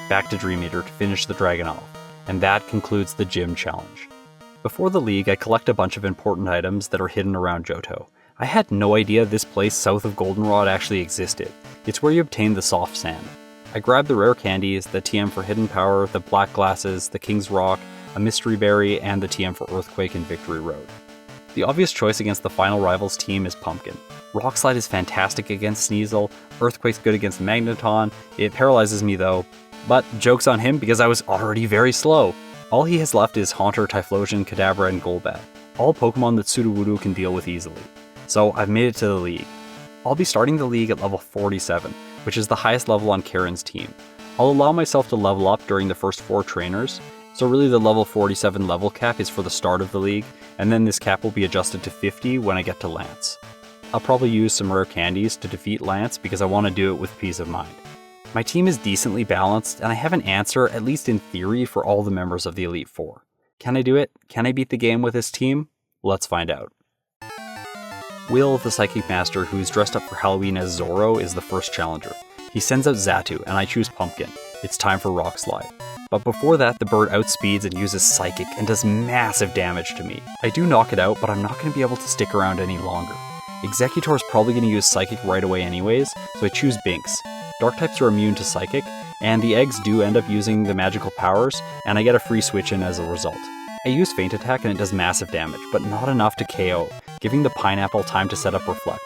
Back to Dream Eater to finish the dragon off. And that concludes the gym challenge. Before the league, I collect a bunch of important items that are hidden around Johto. I had no idea this place south of Goldenrod actually existed. It's where you obtain the soft sand. I grabbed the rare candies, the TM for Hidden Power, the Black Glasses, the King's Rock, a Mystery Berry, and the TM for Earthquake and Victory Road. The obvious choice against the final rivals team is Pumpkin. Rock Slide is fantastic against Sneasel, Earthquake's good against Magneton, it paralyzes me though, but joke's on him because I was already very slow. All he has left is Haunter, Typhlosion, Kadabra, and Golbat, all Pokemon that Sudowoodo can deal with easily. So I've made it to the league. I'll be starting the league at level 47, which is the highest level on Karen's team. I'll allow myself to level up during the first 4 trainers, so really the level 47 level cap is for the start of the league, and then this cap will be adjusted to 50 when I get to Lance. I'll probably use some rare candies to defeat Lance because I want to do it with peace of mind. My team is decently balanced, and I have an answer, at least in theory, for all the members of the Elite Four. Can I do it? Can I beat the game with this team? Let's find out. Will, the Psychic Master, who's dressed up for Halloween as Zorro, is the first challenger. He sends out Xatu, and I choose Pumpkin. It's time for Rock Slide. But before that, the bird outspeeds and uses Psychic and does massive damage to me. I do knock it out, but I'm not going to be able to stick around any longer. Exeggutor's probably going to use Psychic right away anyways, so I choose Binks. Dark types are immune to Psychic, and the eggs do end up using the magical powers, and I get a free switch in as a result. I use Feint Attack and it does massive damage, but not enough to KO, giving the Pineapple time to set up Reflect.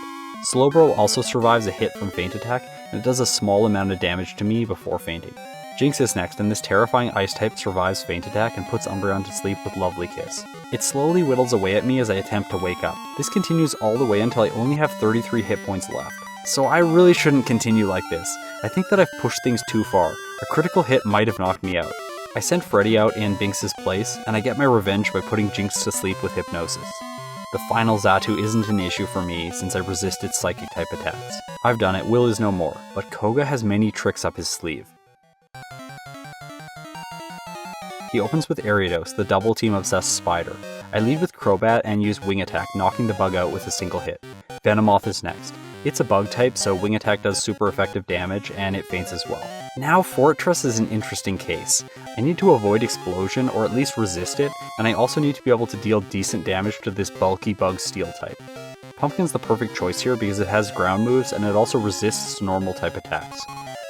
Slowbro also survives a hit from Feint Attack, and it does a small amount of damage to me before fainting. Jinx is next, and this terrifying Ice type survives Feint Attack and puts Umbreon to sleep with Lovely Kiss. It slowly whittles away at me as I attempt to wake up. This continues all the way until I only have 33 hit points left. So I really shouldn't continue like this. I think that I've pushed things too far. A critical hit might have knocked me out. I send Freddy out in Binks' place, and I get my revenge by putting Jinx to sleep with Hypnosis. The final Xatu isn't an issue for me since I resisted Psychic type attacks. I've done it, Will is no more, but Koga has many tricks up his sleeve. He opens with Ariados, the double team obsessed spider. I lead with Crobat and use Wing Attack, knocking the bug out with a single hit. Venomoth is next. It's a bug type, so Wing Attack does super effective damage, and it faints as well. Now Fortress is an interesting case. I need to avoid Explosion, or at least resist it, and I also need to be able to deal decent damage to this bulky bug steel type. Pumpkin's the perfect choice here because it has ground moves, and it also resists normal type attacks.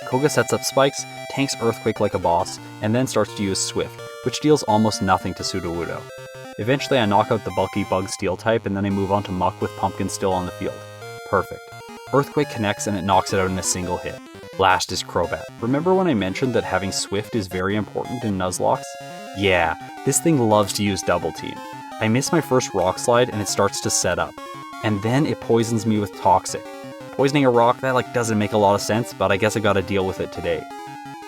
Koga sets up spikes, tanks Earthquake like a boss, and then starts to use Swift, which deals almost nothing to Sudowoodo. Eventually I knock out the bulky bug steel type, and then I move on to Muck with Pumpkin still on the field. Perfect. Earthquake connects and it knocks it out in a single hit. Last is Crobat. Remember when I mentioned that having Swift is very important in Nuzlocke? Yeah, this thing loves to use Double Team. I miss my first Rock Slide and it starts to set up. And then it poisons me with Toxic. Poisoning a rock, that doesn't make a lot of sense, but I guess I gotta deal with it today.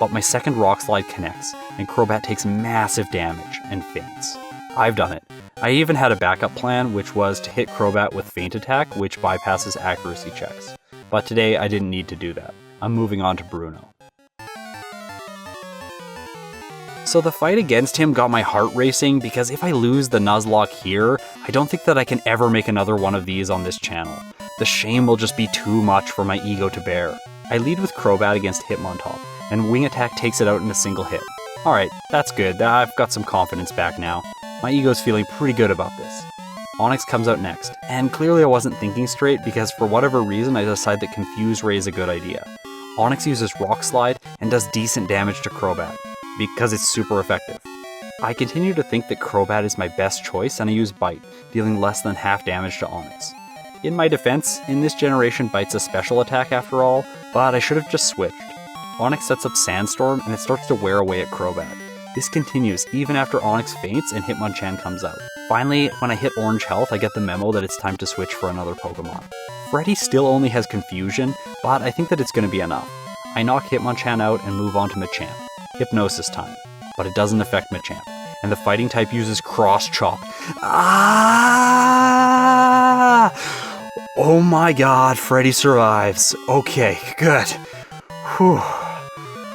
But my second Rock Slide connects, and Crobat takes massive damage and faints. I've done it. I even had a backup plan, which was to hit Crobat with Feint Attack, which bypasses accuracy checks. But today I didn't need to do that. I'm moving on to Bruno. So the fight against him got my heart racing because if I lose the Nuzlocke here, I don't think that I can ever make another one of these on this channel. The shame will just be too much for my ego to bear. I lead with Crobat against Hitmontop, and Wing Attack takes it out in a single hit. Alright, that's good, I've got some confidence back now. My ego's feeling pretty good about this. Onix comes out next, and clearly I wasn't thinking straight because for whatever reason I decide that Confuse Ray is a good idea. Onix uses Rock Slide and does decent damage to Crobat, because it's super effective. I continue to think that Crobat is my best choice and I use Bite, dealing less than half damage to Onix. In my defense, in this generation Bite's a special attack after all, but I should have just switched. Onix sets up Sandstorm and it starts to wear away at Crobat. This continues even after Onix faints and Hitmonchan comes out. Finally, when I hit Orange Health, I get the memo that it's time to switch for another Pokemon. Freddy still only has Confusion, but I think that it's going to be enough. I knock Hitmonchan out and move on to Machamp. Hypnosis time. But it doesn't affect Machamp, and the fighting type uses Cross Chop. Ah! Oh my god, Freddy survives. Okay, good. Whew.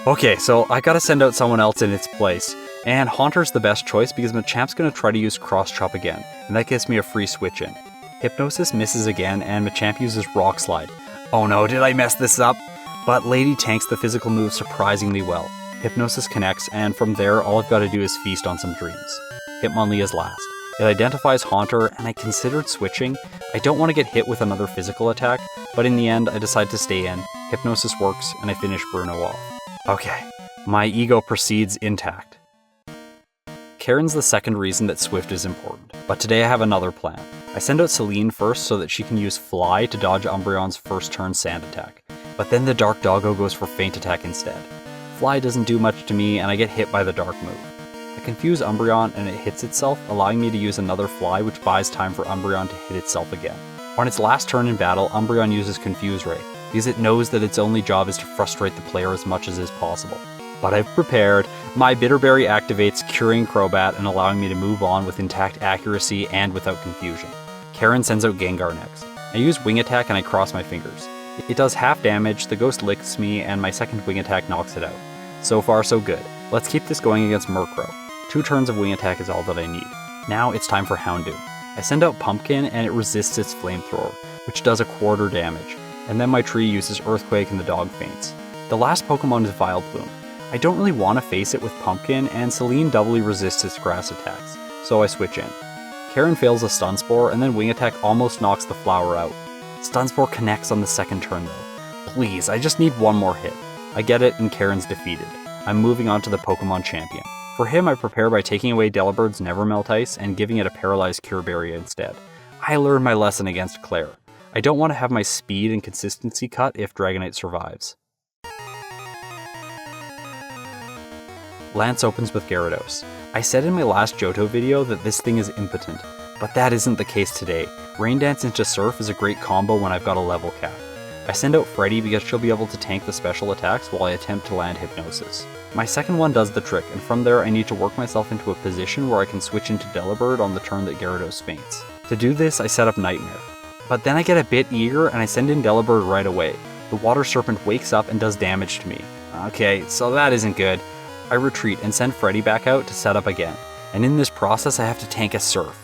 Okay, so I gotta send out someone else in its place. And Haunter's the best choice because Machamp's gonna try to use Cross Chop again, and that gives me a free switch in. Hypnosis misses again, and Machamp uses Rock Slide. Oh no, did I mess this up? But Lady tanks the physical move surprisingly well. Hypnosis connects, and from there, all I've got to do is feast on some dreams. Hitmonlee is last. It identifies Haunter, and I considered switching. I don't want to get hit with another physical attack, but in the end, I decide to stay in. Hypnosis works, and I finish Bruno off. Okay, my ego proceeds intact. Karen's the second reason that Swift is important, but today I have another plan. I send out Celine first so that she can use Fly to dodge Umbreon's first turn Sand attack, but then the Dark Doggo goes for Feint Attack instead. Fly doesn't do much to me, and I get hit by the Dark move. I confuse Umbreon, and it hits itself, allowing me to use another Fly, which buys time for Umbreon to hit itself again. On its last turn in battle, Umbreon uses Confuse Ray, because it knows that its only job is to frustrate the player as much as is possible. But I've prepared. My Bitterberry activates, curing Crobat and allowing me to move on with intact accuracy and without confusion. Karen sends out Gengar next. I use Wing Attack and I cross my fingers. It does half damage, the ghost licks me, and my second wing attack knocks it out. So far so good. Let's keep this going against Murkrow. 2 turns of wing attack is all that I need. Now it's time for Houndoom. I send out Pumpkin and it resists its flamethrower, which does 1/4 damage, and then my tree uses Earthquake and the dog faints. The last Pokemon is Vileplume. I don't really want to face it with Pumpkin, and Celine doubly resists its grass attacks, so I switch in. Karen fails a Stun Spore, and then Wing Attack almost knocks the flower out. Stun Spore connects on the second turn though. Please, I just need one more hit. I get it, and Karen's defeated. I'm moving on to the Pokemon Champion. For him, I prepare by taking away Delabird's Never Melt Ice and giving it a Paralyzed Cure Berry instead. I learned my lesson against Clair. I don't want to have my speed and consistency cut if Dragonite survives. Lance opens with Gyarados. I said in my last Johto video that this thing is impotent, but that isn't the case today. Rain Dance into Surf is a great combo when I've got a level cap. I send out Freddy because she'll be able to tank the special attacks while I attempt to land Hypnosis. My second one does the trick, and from there I need to work myself into a position where I can switch into Delibird on the turn that Gyarados faints. To do this, I set up Nightmare. But then I get a bit eager and I send in Delibird right away. The Water Serpent wakes up and does damage to me. Okay, so that isn't good. I retreat and send Freddy back out to set up again, and in this process I have to tank a Surf.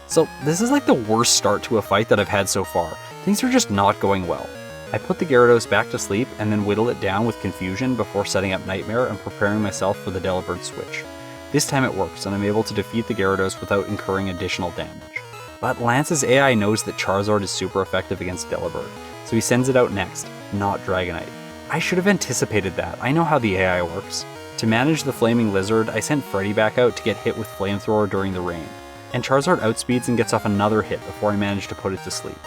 So this is like the worst start to a fight that I've had so far. Things are just not going well. I put the Gyarados back to sleep and then whittle it down with Confusion before setting up Nightmare and preparing myself for the Delibird switch. This time it works and I'm able to defeat the Gyarados without incurring additional damage. But Lance's AI knows that Charizard is super effective against Delibird, so he sends it out next, not Dragonite. I should have anticipated that, I know how the AI works. To manage the Flaming Lizard, I sent Freddy back out to get hit with Flamethrower during the rain, and Charizard outspeeds and gets off another hit before I manage to put it to sleep.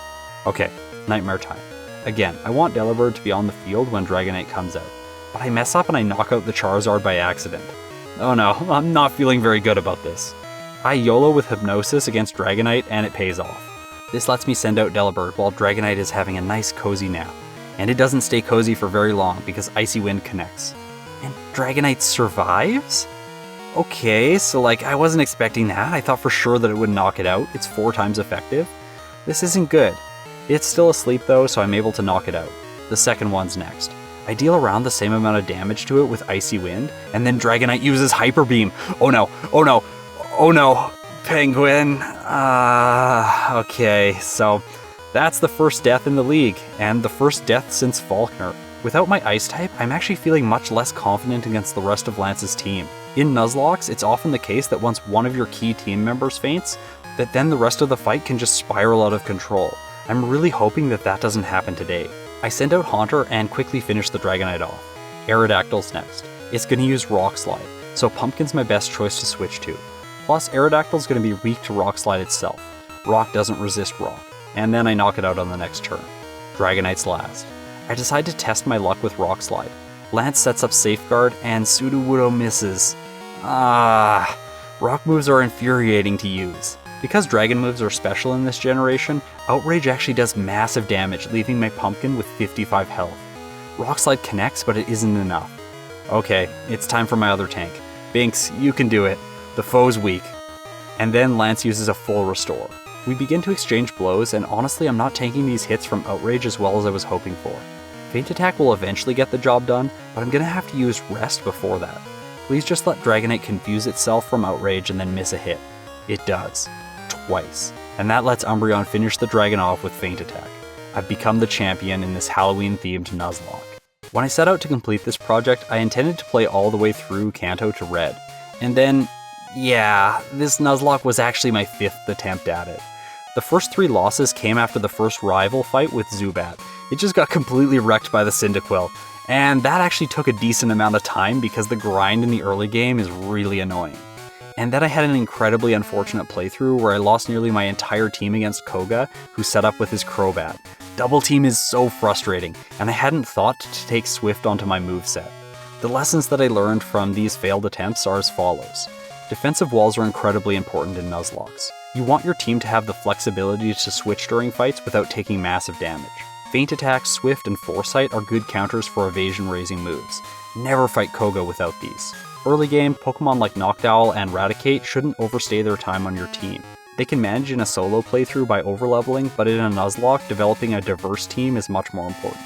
Okay, Nightmare time. Again, I want Delibird to be on the field when Dragonite comes out, but I mess up and I knock out the Charizard by accident. Oh no, I'm not feeling very good about this. I YOLO with Hypnosis against Dragonite and it pays off. This lets me send out Delibird while Dragonite is having a nice cozy nap, and it doesn't stay cozy for very long because Icy Wind connects. And Dragonite survives? Okay, so I wasn't expecting that. I thought for sure that it would knock it out. It's 4 times effective. This isn't good. It's still asleep though, so I'm able to knock it out. The second one's next. I deal around the same amount of damage to it with Icy Wind, and then Dragonite uses Hyper Beam. Oh no, oh no, oh no, Penguin. Okay, so that's the first death in the league, and the first death since Faulkner. Without my Ice type, I'm actually feeling much less confident against the rest of Lance's team. In Nuzlocke, it's often the case that once one of your key team members faints, that then the rest of the fight can just spiral out of control. I'm really hoping that that doesn't happen today. I send out Haunter and quickly finish the Dragonite off. Aerodactyl's next. It's going to use Rock Slide, so Pumpkin's my best choice to switch to. Plus, Aerodactyl's going to be weak to Rock Slide itself. Rock doesn't resist Rock, and then I knock it out on the next turn. Dragonite's last. I decide to test my luck with Rock Slide. Lance sets up Safeguard, and Sudowoodo misses. Rock moves are infuriating to use. Because Dragon moves are special in this generation, Outrage actually does massive damage, leaving my Pumpkin with 55 health. Rock Slide connects, but it isn't enough. Okay, it's time for my other tank. Binks, you can do it. The foe's weak. And then Lance uses a full restore. We begin to exchange blows, and honestly I'm not tanking these hits from Outrage as well as I was hoping for. Feint Attack will eventually get the job done, but I'm gonna have to use Rest before that. Please just let Dragonite confuse itself from Outrage and then miss a hit. It does. Twice. And that lets Umbreon finish the dragon off with Feint Attack. I've become the champion in this Halloween-themed Nuzlocke. When I set out to complete this project, I intended to play all the way through Kanto to Red. And then, yeah, this Nuzlocke was actually my 5th attempt at it. The first 3 losses came after the first rival fight with Zubat. It just got completely wrecked by the Cyndaquil, and that actually took a decent amount of time because the grind in the early game is really annoying. And then I had an incredibly unfortunate playthrough where I lost nearly my entire team against Koga, who set up with his Crobat. Double team is so frustrating, and I hadn't thought to take Swift onto my moveset. The lessons that I learned from these failed attempts are as follows. Defensive walls are incredibly important in Nuzlocke. You want your team to have the flexibility to switch during fights without taking massive damage. Feint Attack, Swift, and Foresight are good counters for evasion-raising moves. Never fight Koga without these. Early game, Pokemon like Noctowl and Raticate shouldn't overstay their time on your team. They can manage in a solo playthrough by overleveling, but in a Nuzlocke, developing a diverse team is much more important.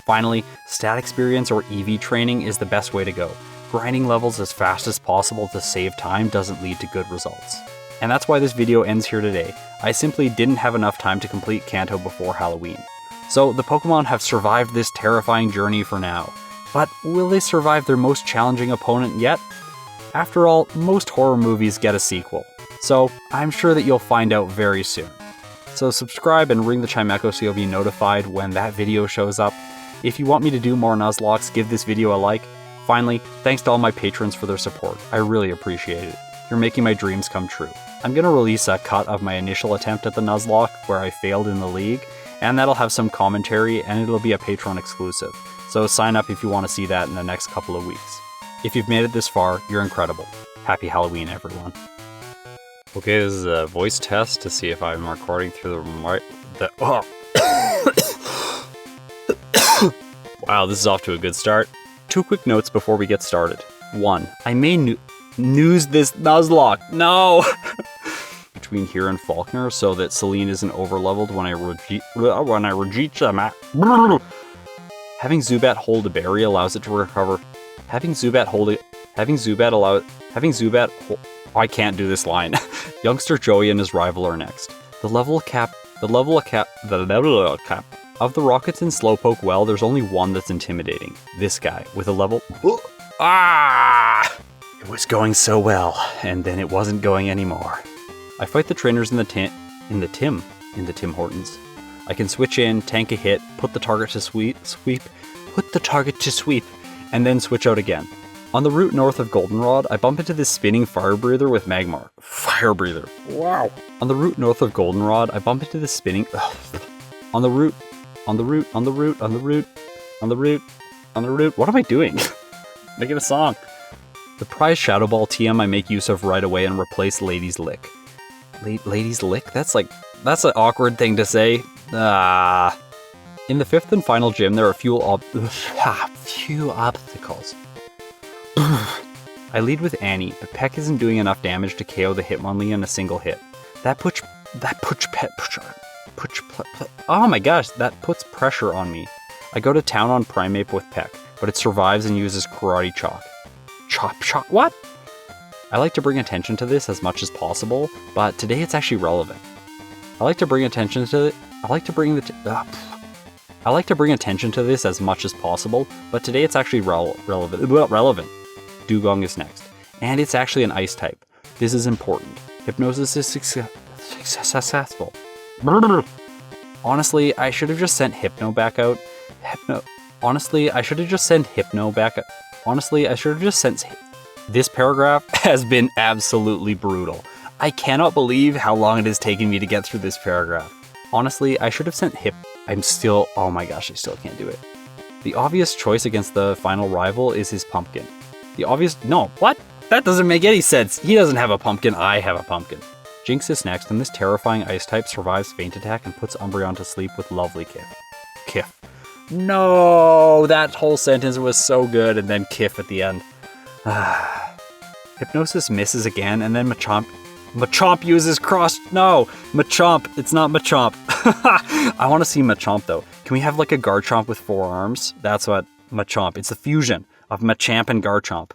Finally, stat experience or EV training is the best way to go. Grinding levels as fast as possible to save time doesn't lead to good results. And that's why this video ends here today. I simply didn't have enough time to complete Kanto before Halloween. So the Pokemon have survived this terrifying journey for now. But will they survive their most challenging opponent yet? After all, most horror movies get a sequel. So I'm sure that you'll find out very soon. So subscribe and ring the chime echo so you'll be notified when that video shows up. If you want me to do more Nuzlockes, give this video a like. Finally, thanks to all my patrons for their support. I really appreciate it. You're making my dreams come true. I'm going to release a cut of my initial attempt at the Nuzlocke where I failed in the league, and that'll have some commentary and it'll be a Patreon exclusive. So sign up if you want to see that in the next couple of weeks. If you've made it this far, you're incredible. Happy Halloween, everyone. Okay, this is a voice test to see if I'm recording through Wow, this is off to a good start. 2 quick notes before we get started. 1. I may news this Nuzlocke. No! Between here and Faulkner so that Celine isn't overleveled when I reach the map. Having Zubat hold a berry allows it to recover. I can't do this line. Youngster Joey and his rival are next. The level cap of the rockets in Slowpoke, well, there's only one that's intimidating. This guy, with a level... It was going so well, and then it wasn't going anymore. I fight the trainers in the Tim Hortons. I can switch in, tank a hit, put the target to sweep, and then switch out again. On the route north of Goldenrod, I bump into this spinning fire breather with Magmar. Fire breather. Wow. On the route north of Goldenrod, I bump into this spinning... On the route. What am I doing? Making a song. The prize Shadow Ball TM I make use of right away and replace Lady's Lick. Lady's Lick? That's an awkward thing to say. In the 5th and final gym, there are few obstacles. I lead with Annie, but Peck isn't doing enough damage to KO the Hitmonlee in a single hit. Oh my gosh, that puts pressure on me. I go to town on Primeape with Peck, but it survives and uses Karate Chop. What? I like to bring attention to this as much as possible, but today it's actually relevant. I like to bring attention to this as much as possible, but today it's actually relevant. Dugong is next, and it's actually an ice type. This is important. Hypnosis is successful. Honestly, I should have just sent Hypno back out. This paragraph has been absolutely brutal. I cannot believe how long it has taken me to get through this paragraph. Honestly, I should have sent oh my gosh, I still can't do it. The obvious choice against the final rival is his pumpkin. No, what? That doesn't make any sense. He doesn't have a pumpkin, I have a pumpkin. Jinx is next, and this terrifying ice type survives Faint Attack and puts Umbreon to sleep with lovely Kiff. No, that whole sentence was so good, and then Kiff at the end. Hypnosis misses again, and then Machamp uses Machamp, it's not Machamp. I want to see Machamp though. Can we have like a Garchomp with 4 arms? That's what Machamp, it's a fusion of Machamp and Garchomp.